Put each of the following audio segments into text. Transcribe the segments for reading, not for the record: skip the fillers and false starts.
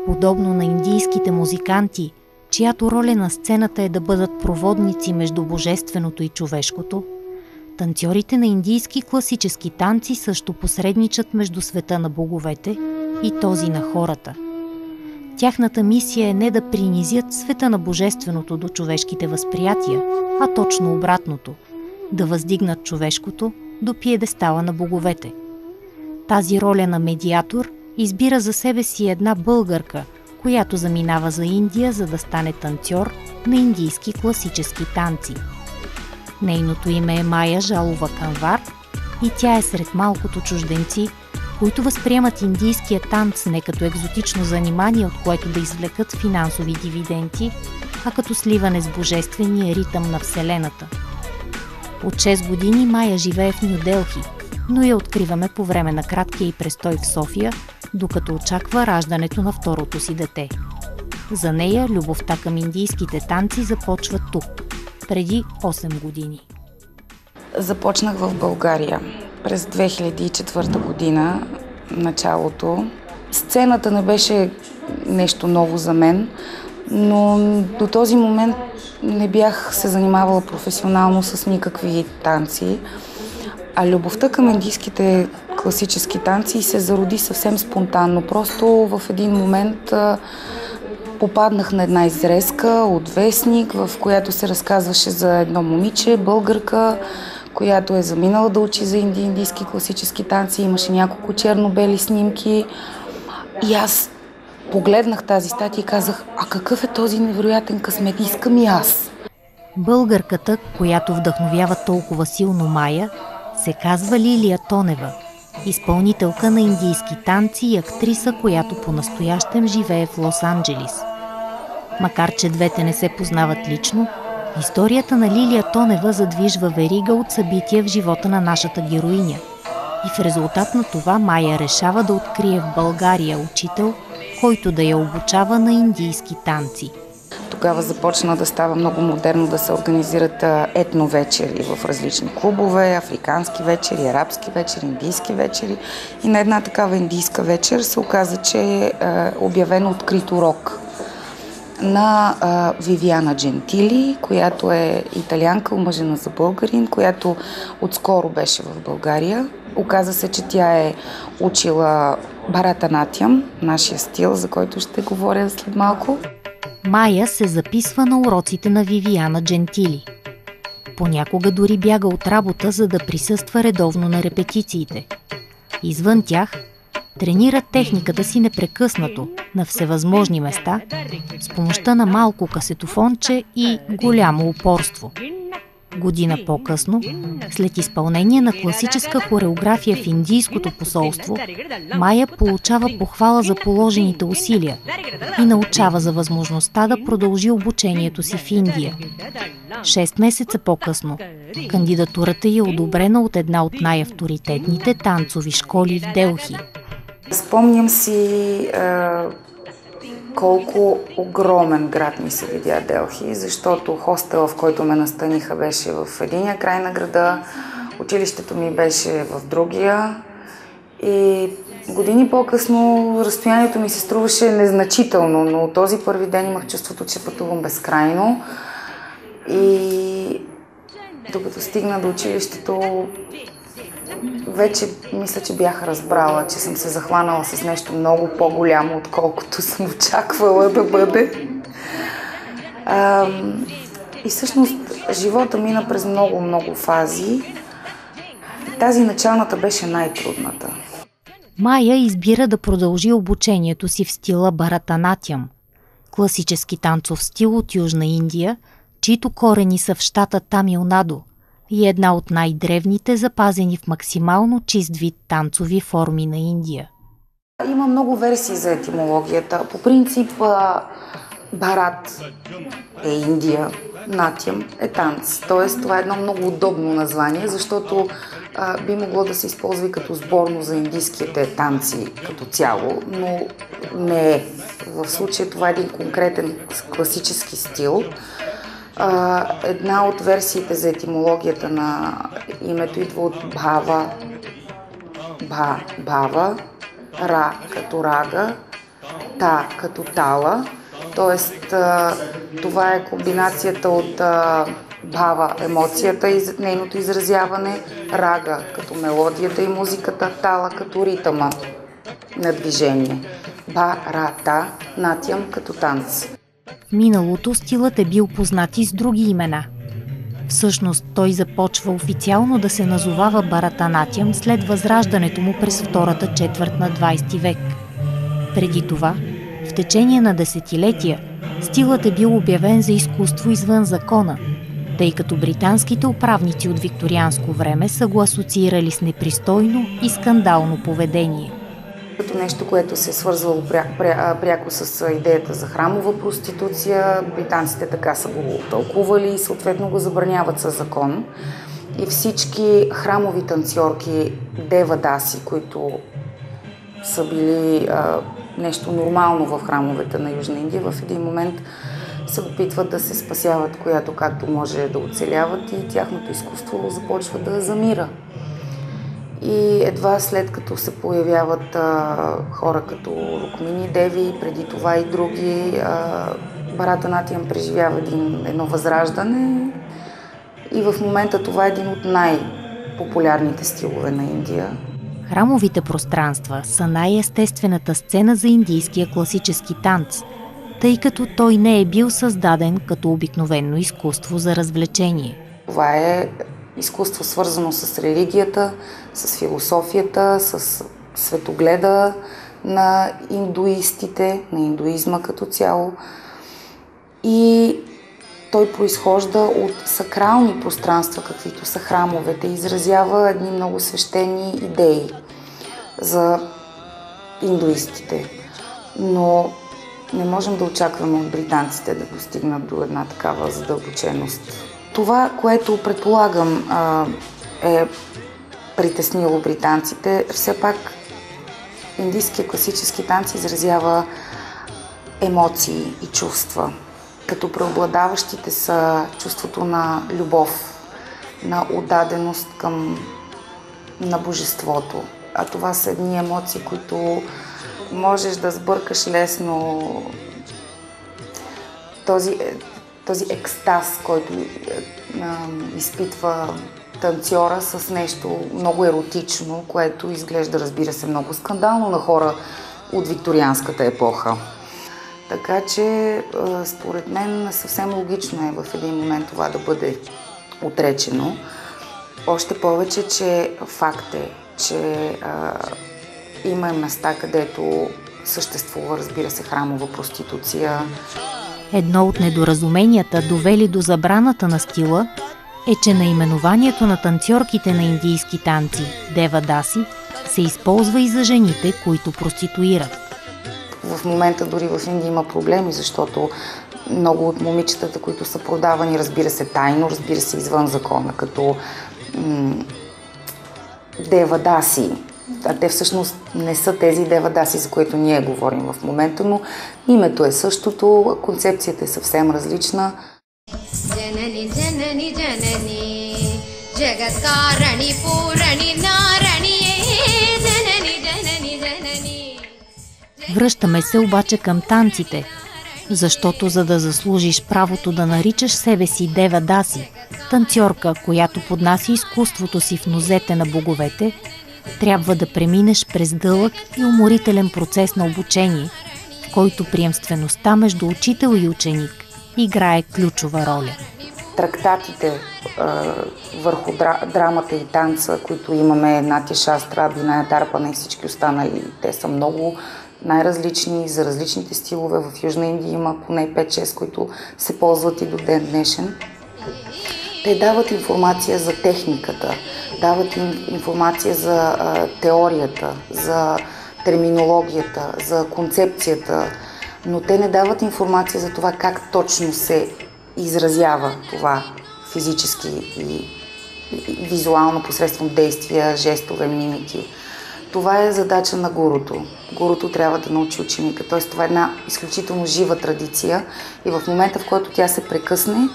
Подобно на индийските музиканти, чиято роля на сцената е да бъдат проводници между божественото и човешкото, танцорите на индийски класически танци също посредничат между света на боговете и този на хората. Тяхната мисия е не да принизят света на божественото до човешките възприятия, а точно обратното – да въздигнат човешкото до пиедестала на боговете. Тази роля на медиатор избира за себе си една българка, която заминава за Индия, за да стане танцор на индийски класически танци. Нейното име е Майя Жалова Канвар и тя е сред малкото чужденци, които възприемат индийския танц не като екзотично занимание, от което да извлекат финансови дивиденти, а като сливане с божествения ритъм на Вселената. От 6 години Майя живее в Ню Делхи, но я откриваме по време на краткия й престой в София, докато очаква раждането на второто си дете. За нея любовта към индийските танци започва тук, преди 8 години. Започнах в България през 2004 година, началото. Сцената не беше нещо ново за мен, но до този момент не бях се занимавала професионално с никакви танци. А любовта към индийските класически танци се зароди съвсем спонтанно. Просто в един момент попаднах на една изрезка от вестник, в която се разказваше за едно момиче, българка, която е заминала да учи за индийски класически танци. Имаше няколко черно-бели снимки. И аз погледнах тази статия и казах, а какъв е този невероятен късмет? Искам и аз. Българката, която вдъхновява толкова силно Майя, се казва Лилия Тонева, изпълнителка на индийски танци и актриса, която по-настоящем живее в Лос-Анджелис. Макар че двете не се познават лично, историята на Лилия Тонева задвижва верига от събития в живота на нашата героиня. И в резултат на това Майя решава да открие в България учител, който да я обучава на индийски танци. Тогава започна да става много модерно да се организират етновечери в различни клубове, африкански вечери, арабски вечери, индийски вечери. И на една такава индийска вечер се оказа, че е обявен открит урок на Вивиана Джентили, която е италианка, омъжена за българин, която отскоро беше в България. Оказа се, че тя е учила Баратанатям, нашия стил, за който ще говоря след малко. Майя се записва на уроците на Вивиана Джентили. Понякога дори бяга от работа, за да присъства редовно на репетициите. Извън тях, тренира техниката си непрекъснато, на всевъзможни места, с помощта на малко касетофонче и голямо упорство. Година по-късно, след изпълнение на класическа хореография в Индийското посолство, Майя получава похвала за положените усилия и научава за възможността да продължи обучението си в Индия. 6 месеца по-късно, кандидатурата й е одобрена от една от най-авторитетните танцови школи в Делхи. Спомням си колко огромен град ми се видя Делхи, защото хостела, в който ме настаниха, беше в единия край на града, училището ми беше в другия и години по-късно разстоянието ми се струваше незначително, но този първи ден имах чувството, че пътувам безкрайно и докато стигна до училището, вече мисля, че бях разбрала, че съм се захванала с нещо много по-голямо, отколкото съм очаквала да бъде. И всъщност живота мина през много фази. Тази началната беше най-трудната. Майя избира да продължи обучението си в стила Баратанатям, класически танцов стил от Южна Индия, чието корени са в щата Тамил Надо и една от най-древните, запазени в максимално чист вид танцови форми на Индия. Има много версии за етимологията. По принцип, Барат е Индия, Натям е танц. Тоест, това е едно много удобно название, защото би могло да се използва и като сборно за индийските танци като цяло, но не е. В случая това е един конкретен класически стил. Една от версиите за етимологията на името идва от Бава, Ра като рага та като тала, т.е. това е комбинацията от бхава, емоцията и нейното изразяване, рага като мелодията и музиката, тала като ритъма на движение, барата, натям като танц. В миналото стилът е бил познат и с други имена. Всъщност той започва официално да се назовава Баратанатям след възраждането му през втората четвърт на 20 век. Преди това, в течение на десетилетия, стилът е бил обявен за изкуство извън закона, тъй като британските управници от викторианско време са го асоциирали с непристойно и скандално поведение. Като нещо, което се е свързвало пряко с идеята за храмова проституция, британците така са го тълкували и съответно го забраняват със закон. И всички храмови танцорки, девадаси, които са били нещо нормално в храмовете на Южна Индия, в един момент се опитват да се спасяват, която както може да оцеляват и тяхното изкуство започва да замира. И едва след като се появяват хора като Рукмини Деви, преди това и други, Баратанатям преживява едно възраждане и в момента това е един от най-популярните стилове на Индия. Храмовите пространства са най-естествената сцена за индийския класически танц, тъй като той не е бил създаден като обикновено изкуство за развлечение. Това е изкуство свързано с религията, с философията, с светогледа на индуистите, на индуизма като цяло. И той произхожда от сакрални пространства, каквито са храмовете, изразява едни много свещени идеи за индуистите. Но не можем да очакваме от британците да достигнат до една такава задълбоченост. Това, което предполагам е притеснило британците, все пак индийския класически танц изразява емоции и чувства, като преобладаващите са чувството на любов, на отдаденост на божеството. А това са едни емоции, които можеш да сбъркаш лесно. Този екстаз, който изпитва танцора с нещо много еротично, което изглежда, разбира се, много скандално на хора от викторианската епоха. Така че, според мен, съвсем логично е в един момент това да бъде отречено. Още повече, че факт е, че има места, където съществува, разбира се, храмова проституция. Едно от недоразуменията, довели до забраната на стила, е, че наименованието на танцорките на индийски танци, девадаси, се използва и за жените, които проституират. В момента дори в Индия има проблеми, защото много от момичетата, които са продавани, разбира се, тайно, разбира се, извън закона, като девадаси. А те всъщност не са тези девадаси, за които ние говорим в момента, но името е същото, концепцията е съвсем различна. Джанани, джанани, джанани, джагаткарани, пурани, нарани, джанани, джанани, джанани. Връщаме се обаче към танците, защото за да заслужиш правото да наричаш себе си девадаси, танцорка, която поднася изкуството си в нозете на боговете, трябва да преминеш през дълъг и уморителен процес на обучение, в който приемствеността между учител и ученик играе ключова роля. Трактатите върху драмата и танца, които имаме, Натя Шастра, Биная Дарпана и всички останали, те са много най-различни за различните стилове. В Южна Индия има поне 5-6, които се ползват и до ден днешен. Те дават информация за техниката, дават информация за теорията, за терминологията, за концепцията, но те не дават информация за това как точно се изразява това физически и визуално посредством действия, жестове, мимики. Това е задача на гуруто. Гуруто трябва да научи ученика. Т.е. това е една изключително жива традиция и в момента, в който тя се прекъсне,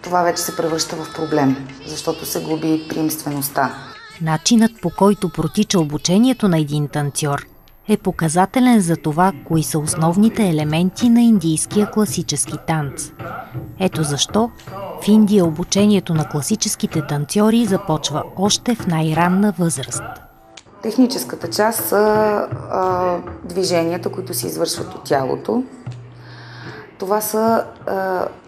това вече се превръща в проблем, защото се губи приемствеността. Начинът, по който протича обучението на един танцор, е показателен за това, кои са основните елементи на индийския класически танц. Ето защо в Индия обучението на класическите танцори започва още в най-ранна възраст. Техническата част са движенията, които се извършват от тялото. Това са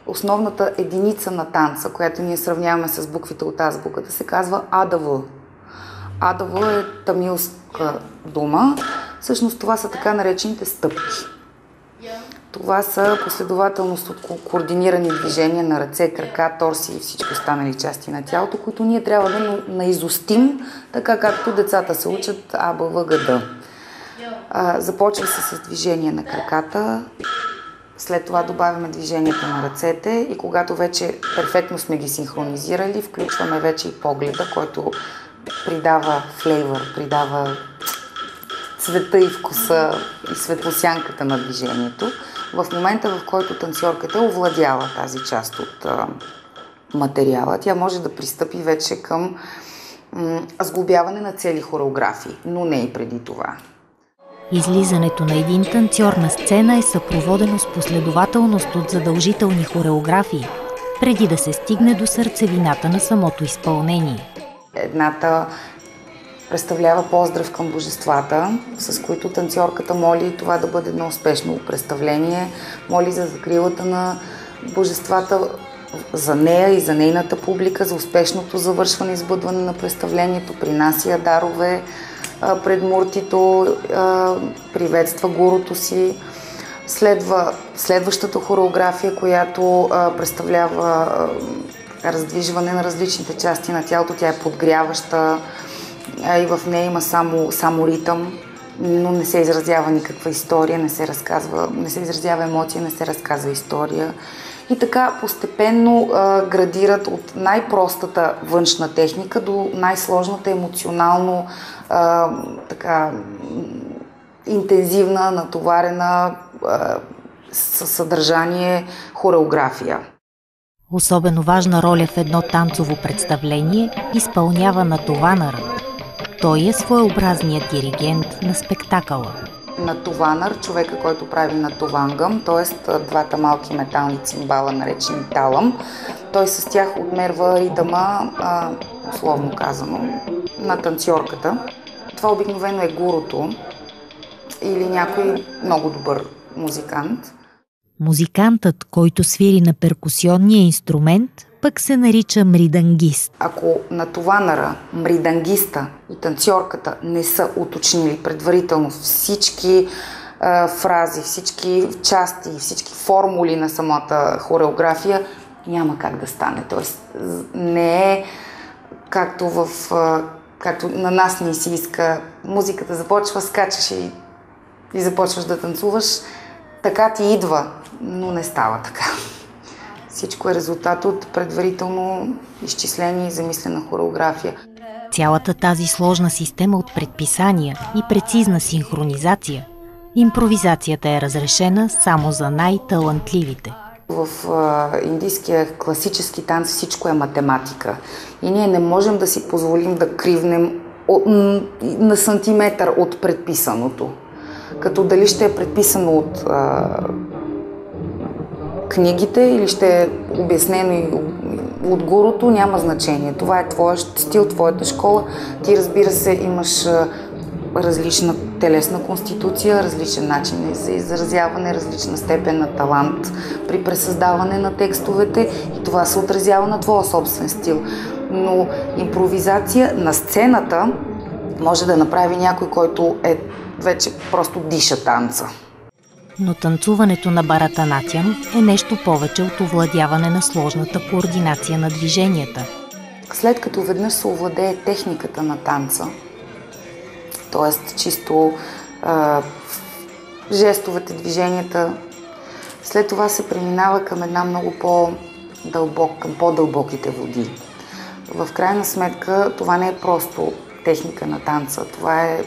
основната единица на танца, която ние сравняваме с буквите от азбуката, се казва Адава. Адава е тамилска дума. Всъщност това са така наречените стъпки. Това са последователност от координирани движения на ръце, крака, торси и всички останали части на тялото, които ние трябва да наизустим, така както децата се учат А, Б, В, Г, Д. Започва се с движение на краката, след това добавяме движението на ръцете и когато вече перфектно сме ги синхронизирали, включваме вече и погледа, който придава флейвър, придава цвета и вкуса и светлосянката на движението. В момента, в който танцорката овладява тази част от материала, тя може да пристъпи вече към сглобяване на цели хореографии, но не и преди това. Излизането на един танцор на сцена е съпроводено с последователност от задължителни хореографии, преди да се стигне до сърцевината на самото изпълнение. Едната представлява поздрав към божествата, с които танцорката моли това да бъде едно успешно представление, моли за закрилата на божествата за нея и за нейната публика, за успешното завършване и сбъдване на представлението, принася дарове пред муртито, приветства гурото си. Следва следващата хореография, която представлява раздвижване на различните части на тялото. Тя е подгряваща и в нея има само ритъм, но не се изразява никаква история, не се изразява емоция, не се разказва история. И така постепенно градират от най-простата външна техника до най-сложната емоционално интензивна, натоварена със съдържание хореография. Особено важна роля в едно танцово представление изпълнява натованърът. Той е своеобразният диригент на спектакъла. Натованър, човека, който прави натовангъм, т.е. двата малки метални цимбала, наречени талъм. Той с тях отмерва ритъма, условно казано, на танцорката. Това обикновено е гурото или някой много добър музикант. Музикантът, който свири на перкусионния инструмент, пък се нарича мридангист. Ако натованъра, мридангиста и танцорката не са уточнили предварително всички фрази, всички части, всички формули на самата хореография, няма как да стане. Тоест не е както на нас ни си иска. Музиката започва, скачаш и започваш да танцуваш. Така ти идва, но не става така. Всичко е резултат от предварително изчисление и замислена хореография. Цялата тази сложна система от предписания и прецизна синхронизация, импровизацията е разрешена само за най-талантливите. В индийския класически танц всичко е математика. И ние не можем да си позволим да кривнем на сантиметър от предписаното. Като дали ще е предписано от книгите или ще е обяснено и от гурото, няма значение. Това е твоя стил, твоята школа. Ти, разбира се, имаш различна телесна конституция, различен начин за изразяване, различна степен на талант при пресъздаване на текстовете и това се отразява на твоя собствен стил. Но импровизация на сцената може да направи някой, който вече просто диша танца. Но танцуването на Баратанатям е нещо повече от овладяване на сложната координация на движенията. След като веднъж се овладее техниката на танца, т.е. чисто жестовете, движенията, след това се преминава към една много към по-дълбоките води. В крайна сметка това не е просто техника на танца, това е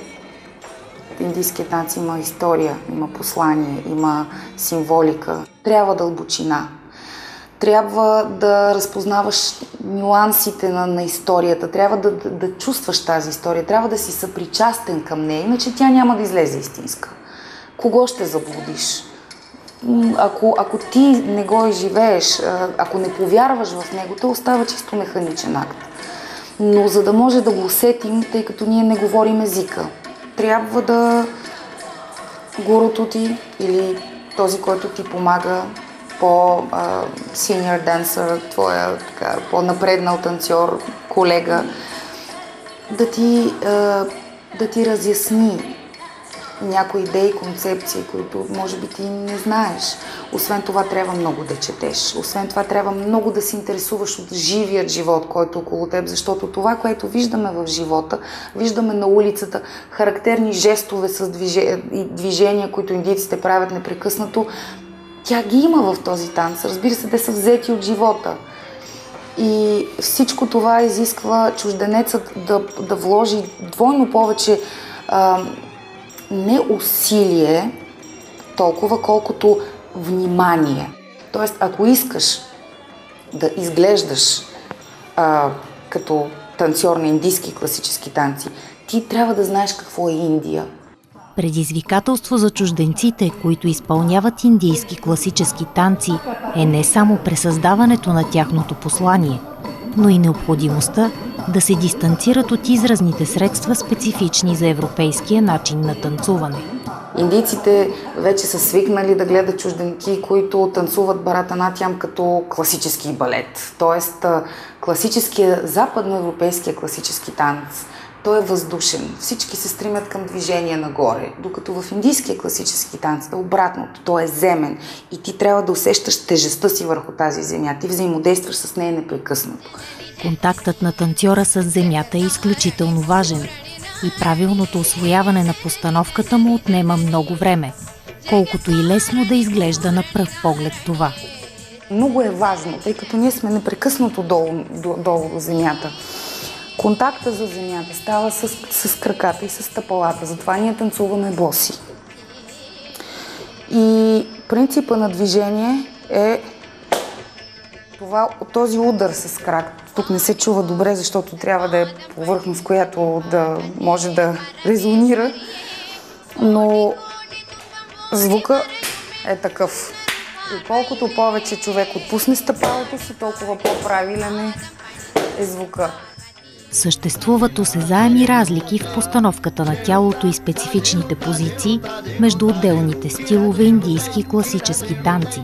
индийският танц има история, има послание, има символика. Трябва дълбочина. трябва да разпознаваш нюансите на историята, трябва да чувстваш тази история, трябва да си съпричастен към нея, иначе тя няма да излезе истинска. Кого ще заблудиш? Ако ти не го изживееш, ако не повярваш в него, то остава чисто механичен акт. Но за да може да го усетим, тъй като ние не говорим езика, трябва да гурото ти или този, който ти помага, по-senior dancer, твоя по-напреднал танцор, колега, да ти разясни някои идеи, концепции, които може би ти не знаеш. Освен това трябва много да четеш. Освен това трябва много да се интересуваш от живият живот, който е около теб, защото това, което виждаме в живота, виждаме на улицата, характерни жестове с движения, които индийците правят непрекъснато, тя ги има в този танц. Разбира се, те са взети от живота. И всичко това изисква чужденецът да вложи двойно повече не усилие, толкова колкото внимание. Тоест, ако искаш да изглеждаш като танцор на индийски класически танци, ти трябва да знаеш какво е Индия. Предизвикателство за чужденците, които изпълняват индийски класически танци, е не само пресъздаването на тяхното послание, но и необходимостта да се дистанцират от изразните средства, специфични за европейския начин на танцуване. Индийците вече са свикнали да гледат чужденки, които танцуват Баратанатиям като класически балет. Тоест, западноевропейския класически танц, той е въздушен. Всички се стремят към движение нагоре, докато в индийския класически танц е обратното. Той е земен и ти трябва да усещаш тежестта си върху тази земя. Ти взаимодействаш с нея непрекъснато. Контактът на танцора с земята е изключително важен и правилното усвояване на постановката му отнема много време, колкото и лесно да изглежда на пръв поглед това. Много е важно, тъй като ние сме непрекъснато долу до земята. Контакта за земята става с краката и с стъпалата, затова ние танцуваме боси. И принципа на движение е този удар с крак. Тук не се чува добре, защото трябва да е повърхност, която да може да резонира, но звука е такъв. И колкото повече човек отпусне стъпалото си, толкова по-правилен е звука. Съществуват осезаеми разлики в постановката на тялото и специфичните позиции между отделните стилове индийски класически танци.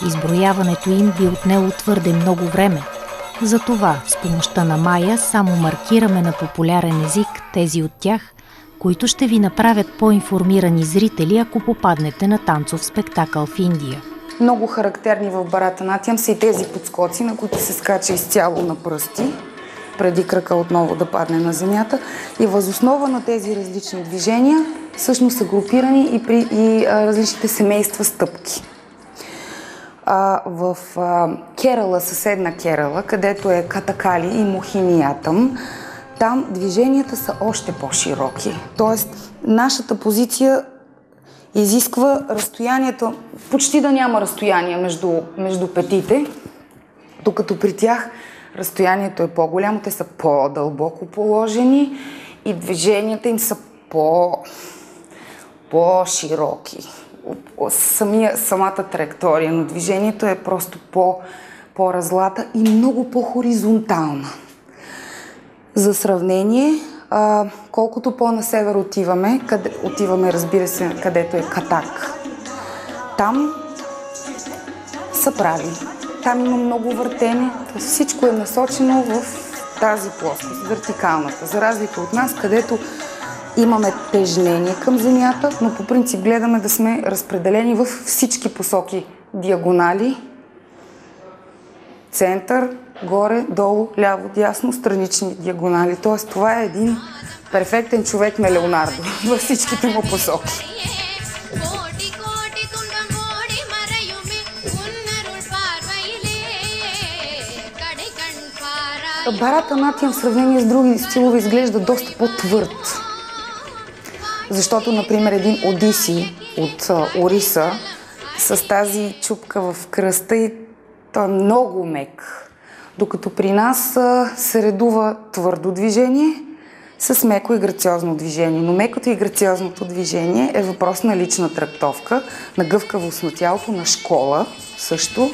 Изброяването им би отнело твърде много време. Затова с помощта на Майя само маркираме на популярен език тези от тях, които ще ви направят по-информирани зрители, ако попаднете на танцов спектакъл в Индия. Много характерни в Баратанатиям са и тези подскоци, на които се скача изцяло на пръсти, преди крака отново да падне на земята. И въз основа на тези различни движения всъщност са групирани и различните семейства стъпки. В Керала, съседна Керала, където е Катакали и Мохиниятъм, там движенията са още по-широки. Тоест, нашата позиция изисква разстоянието, почти да няма разстояние между петите, докато при тях разстоянието е по-голямо, те са по-дълбоко положени и движенията им са по-широки. Самата траектория на движението е просто по-разлата и много по-хоризонтална. За сравнение, колкото по-на север отиваме, разбира се, където е Катак. Там са прави. Там има много въртене. Всичко е насочено в тази плоскост, вертикалната. За разлика от нас, където имаме тежнение към земята, но по принцип гледаме да сме разпределени в всички посоки. Диагонали, център, горе, долу, ляво, дясно, странични диагонали. Тоест това е един перфектен човек на Леонардо във всичките му посоки. Баратанатиям в сравнение с други стилове изглежда доста по-твърд. Защото, например, един Одиси от Ориса с тази чупка в кръста и Той е много мек. Докато при нас се редува твърдо движение с меко и грациозно движение. Но мекото и грациозното движение е въпрос на лична трактовка, на гъвкавост на тялото, на школа също.